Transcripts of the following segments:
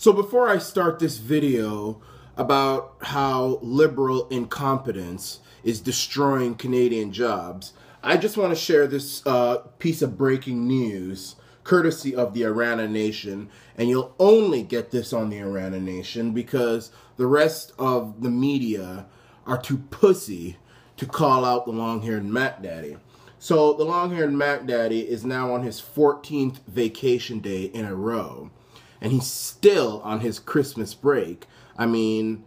So before I start this video about how liberal incompetence is destroying Canadian jobs, I just want to share this piece of breaking news courtesy of the Arana Nation, and you'll only get this on the Arana Nation because the rest of the media are too pussy to call out the long-haired Mac Daddy. So the long-haired Mac Daddy is now on his 14th vacation day in a row, and he's still on his Christmas break. I mean,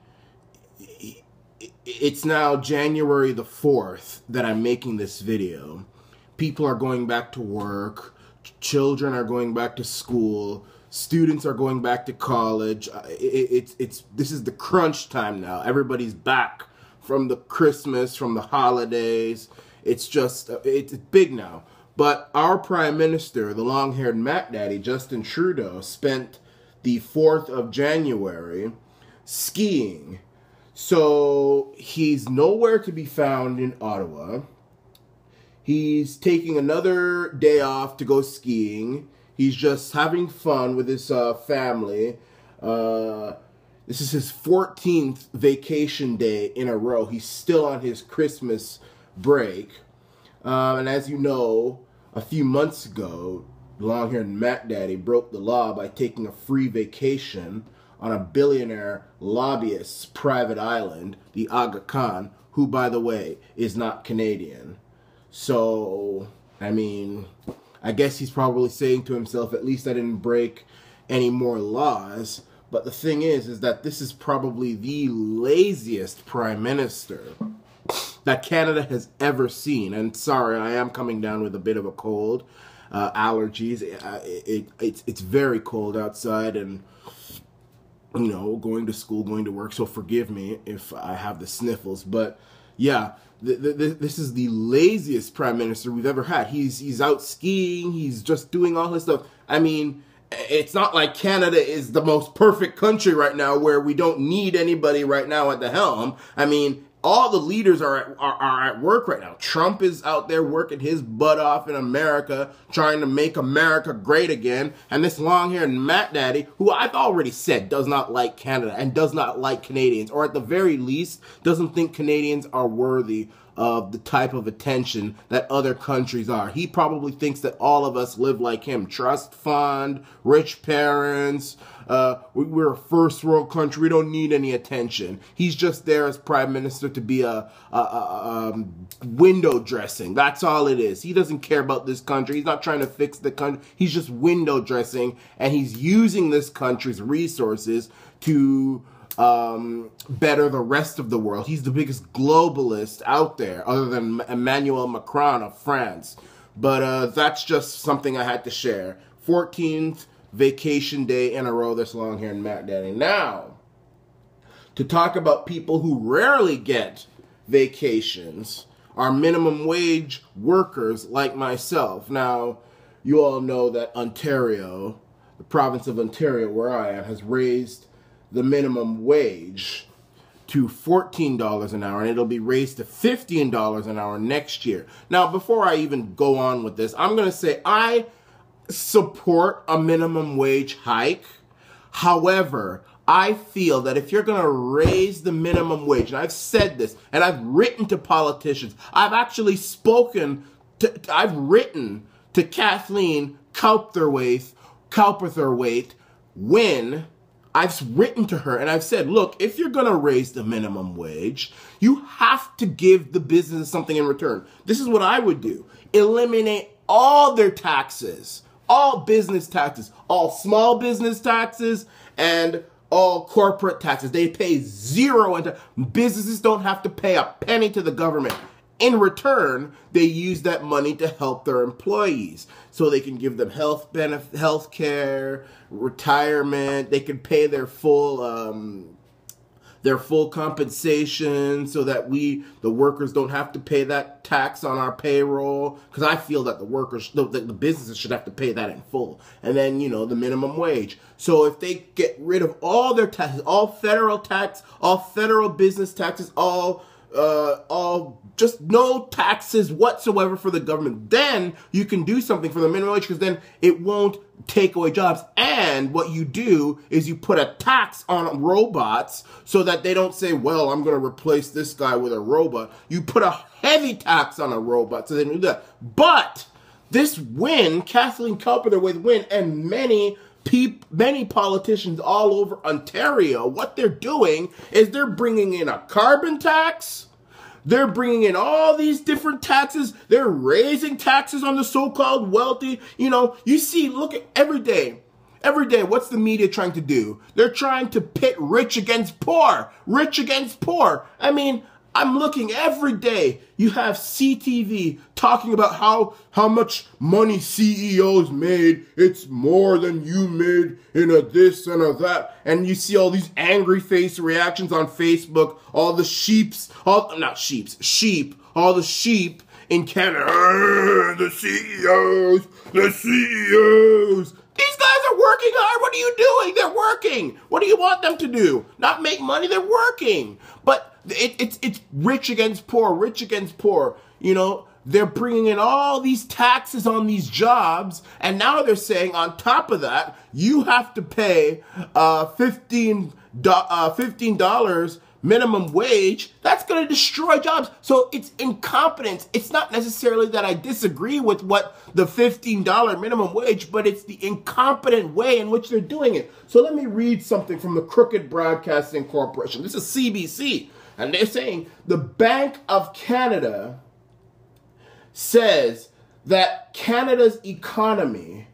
it's now January the 4th that I'm making this video. People are going back to work. Children are going back to school. Students are going back to college. This is the crunch time now. Everybody's back from the Christmas, from the holidays. It's big now. But our Prime Minister, the long-haired Mac Daddy, Justin Trudeau, spent the 4th of January skiing. So he's nowhere to be found in Ottawa. He's taking another day off to go skiing. He's just having fun with his family. This is his 14th vacation day in a row. He's still on his Christmas break. And as you know, a few months ago, the long-haired Mac Daddy broke the law by taking a free vacation on a billionaire lobbyist's private island, the Aga Khan, who, by the way, is not Canadian. So, I mean, I guess he's probably saying to himself, at least I didn't break any more laws. But the thing is that this is probably the laziest Prime Minister that Canada has ever seen. And sorry, I am coming down with a bit of a cold, allergies. It's very cold outside, and you know, going to school, going to work. So forgive me if I have the sniffles. But yeah, this is the laziest Prime Minister we've ever had. He's out skiing. He's just doing all his stuff. I mean, it's not like Canada is the most perfect country right now where we don't need anybody right now at the helm. I mean, all the leaders are at work right now. Trump is out there working his butt off in America, trying to make America great again. And this long-haired Mac Daddy, who I've already said does not like Canada and does not like Canadians, or at the very least doesn't think Canadians are worthy of the type of attention that other countries are. He probably thinks that all of us live like him. Trust fund, rich parents, we're a first world country, we don't need any attention. He's just there as Prime Minister to be a window dressing. That's all it is. He doesn't care about this country. He's not trying to fix the country. He's just window dressing, and he's using this country's resources to better the rest of the world. He's the biggest globalist out there, other than Emmanuel Macron of France. But that's just something I had to share. 14th vacation day in a row, this long-haired Mac Daddy. Now, to talk about people who rarely get vacations, are minimum wage workers like myself. Now, you all know that Ontario, the province of Ontario where I am, has raised the minimum wage to $14 an hour, and it'll be raised to $15 an hour next year. Now, before I even go on with this, I'm going to say I support a minimum wage hike. However, I feel that if you're going to raise the minimum wage, and I've said this, and I've written to politicians, I've actually I've written to Kathleen Cowperthwaite when I've written to her and I've said, look, if you're going to raise the minimum wage, you have to give the business something in return. This is what I would do. Eliminate all their taxes, all business taxes, all small business taxes, and all corporate taxes. They pay zero into businesses don't have to pay a penny to the government. In return, they use that money to help their employees, so they can give them health care, retirement. They can pay their full compensation, so that the workers, don't have to pay that tax on our payroll. Because I feel that the businesses should have to pay that in full. And then, you know, the minimum wage. So if they get rid of all their taxes, all federal tax, all federal business taxes, all just no taxes whatsoever for the government. Then you can do something for the minimum wage, because then it won't take away jobs. And what you do is you put a tax on robots so that they don't say, well, I'm going to replace this guy with a robot. You put a heavy tax on a robot so they don't do that. But this win, Kathleen Carpenter with win, and many politicians all over Ontario, what they're doing is they're bringing in a carbon tax. They're bringing in all these different taxes. They're raising taxes on the so-called wealthy. You know, you see, look at every day, what's the media trying to do? They're trying to pit rich against poor, rich against poor. I mean, I'm looking every day. You have CTV talking about how much money CEOs made. It's more than you made in a this and a that. And you see all these angry face reactions on Facebook. All the sheep, all the sheep in Canada. The CEOs. These guys are working hard. What are you doing? They're working. What do you want them to do? Not make money? They're working. But it's rich against poor, you know. They're bringing in all these taxes on these jobs, and now they're saying on top of that, you have to pay $15 minimum wage. That's going to destroy jobs. So it's incompetence. It's not necessarily that I disagree with what the $15 minimum wage, but it's the incompetent way in which they're doing it. So let me read something from the Crooked Broadcasting Corporation. This is CBC. And they're saying the Bank of Canada says that Canada's economy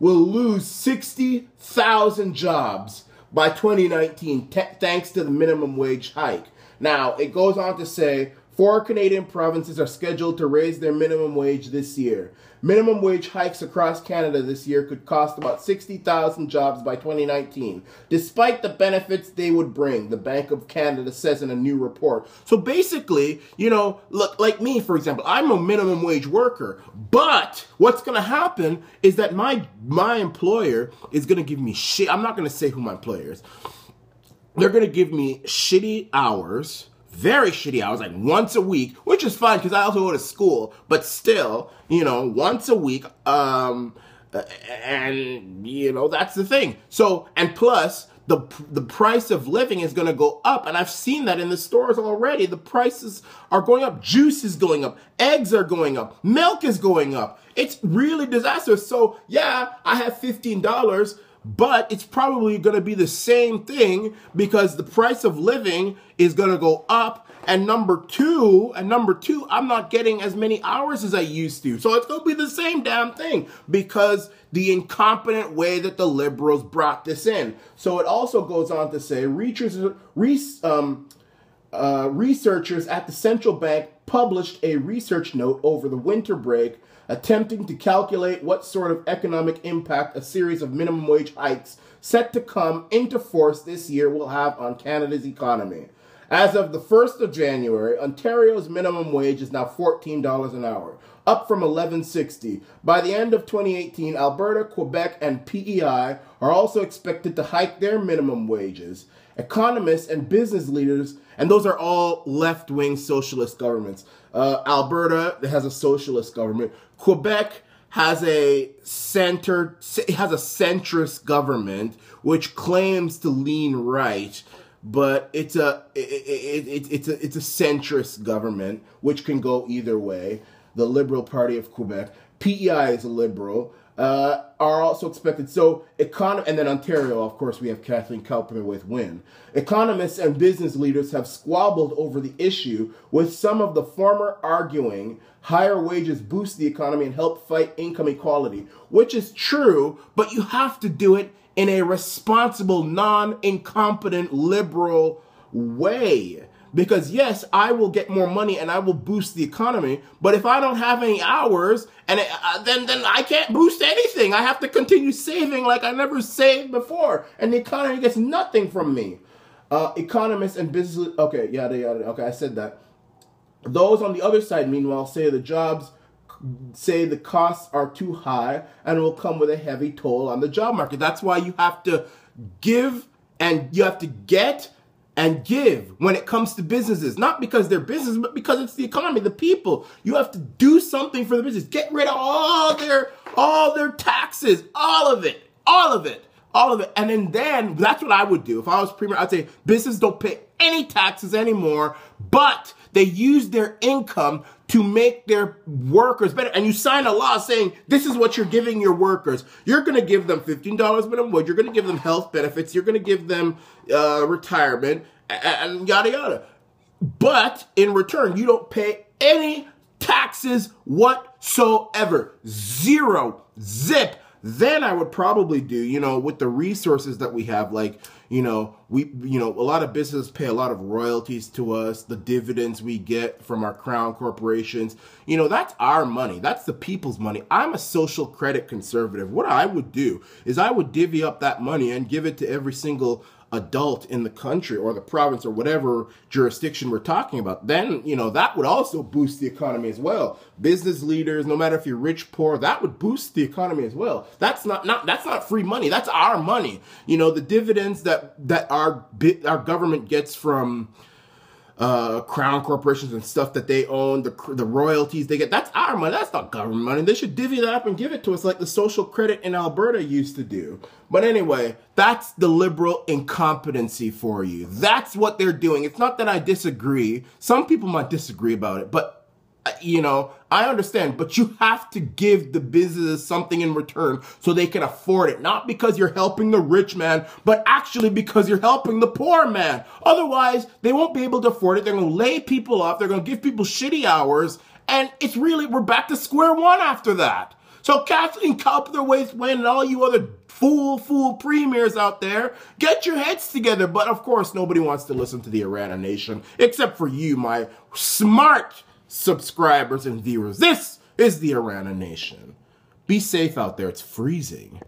will lose 60,000 jobs by 2019 thanks to the minimum wage hike. Now, it goes on to say 4 Canadian provinces are scheduled to raise their minimum wage this year. Minimum wage hikes across Canada this year could cost about 60,000 jobs by 2019, despite the benefits they would bring, the Bank of Canada says in a new report. So basically, you know, look, like me, for example, I'm a minimum wage worker, but what's going to happen is that my employer is going to give me shit. I'm not going to say who my employer is. They're going to give me shitty hours, very shitty hours, like once a week, which is fine because I also go to school, but still, you know, once a week, and, you know, that's the thing. So, and plus, the price of living is going to go up, and I've seen that in the stores already. The prices are going up. Juice is going up. Eggs are going up. Milk is going up. It's really disastrous. So, yeah, I have $15, but it's probably going to be the same thing because the price of living is going to go up. And number two, I'm not getting as many hours as I used to. So it's going to be the same damn thing because the incompetent way that the Liberals brought this in. So it also goes on to say researchers at the central bank published a research note over the winter break attempting to calculate what sort of economic impact a series of minimum wage hikes set to come into force this year will have on Canada's economy. As of the 1st of January, Ontario's minimum wage is now $14 an hour, up from $11.60. By the end of 2018, Alberta, Quebec, and PEI are also expected to hike their minimum wages. Economists and business leaders, and those are all left-wing socialist governments. Alberta has a socialist government. Quebec has a centrist government which claims to lean right, but it's a centrist government which can go either way. The Liberal Party of Quebec, PEI is a liberal, are also expected. So, and then Ontario, of course, we have Kathleen Carpenter with win. Economists and business leaders have squabbled over the issue, with some of the former arguing higher wages boost the economy and help fight income equality, which is true, but you have to do it in a responsible, non-incompetent, liberal way. Because yes, I will get more money and I will boost the economy, but if I don't have any hours, and then I can't boost anything. I have to continue saving like I never saved before, and the economy gets nothing from me. Economists and business, okay, yada yada. Okay, I said that. Those on the other side, meanwhile, say the costs are too high and will come with a heavy toll on the job market. That's why you have to give and you have to get and give when it comes to businesses. Not because they're business, but because it's the economy, the people. You have to do something for the business. Get rid of all their taxes, all of it. And then that's what I would do. If I was premier, I'd say business don't pay any taxes anymore, but they use their income to make their workers better. And you sign a law saying, this is what you're giving your workers. You're going to give them $15 minimum wage. You're going to give them health benefits. You're going to give them retirement and yada, yada. But in return, you don't pay any taxes whatsoever. Zero. Zip. Then I would probably do, with the resources that we have, like, a lot of businesses pay a lot of royalties to us, the dividends we get from our crown corporations, that's our money. That's the people's money. I'm a social credit conservative. What I would do is I would divvy up that money and give it to every single adult in the country or the province or whatever jurisdiction we're talking about. Then, that would also boost the economy as well. Business leaders, no matter if you're rich, poor, that would boost the economy as well. That's not free money. That's our money. The dividends that our government gets from crown corporations and stuff that they own, the royalties they get, that's our money. That's not government money. They should divvy that up and give it to us like the social credit in Alberta used to do. But anyway, that's the liberal incompetency for you. That's what they're doing. It's not that I disagree. Some people might disagree about it, but I understand, but you have to give the businesses something in return so they can afford it. Not because you're helping the rich man, but actually because you're helping the poor man. Otherwise, they won't be able to afford it. They're going to lay people off. They're going to give people shitty hours. And we're back to square one after that. So Kathleen Cowperthwaite and all you other fool premiers out there, get your heads together. But of course, nobody wants to listen to the Arana Nation, except for you, my smart subscribers and viewers. This is the Arana Nation. Be safe out there. It's freezing.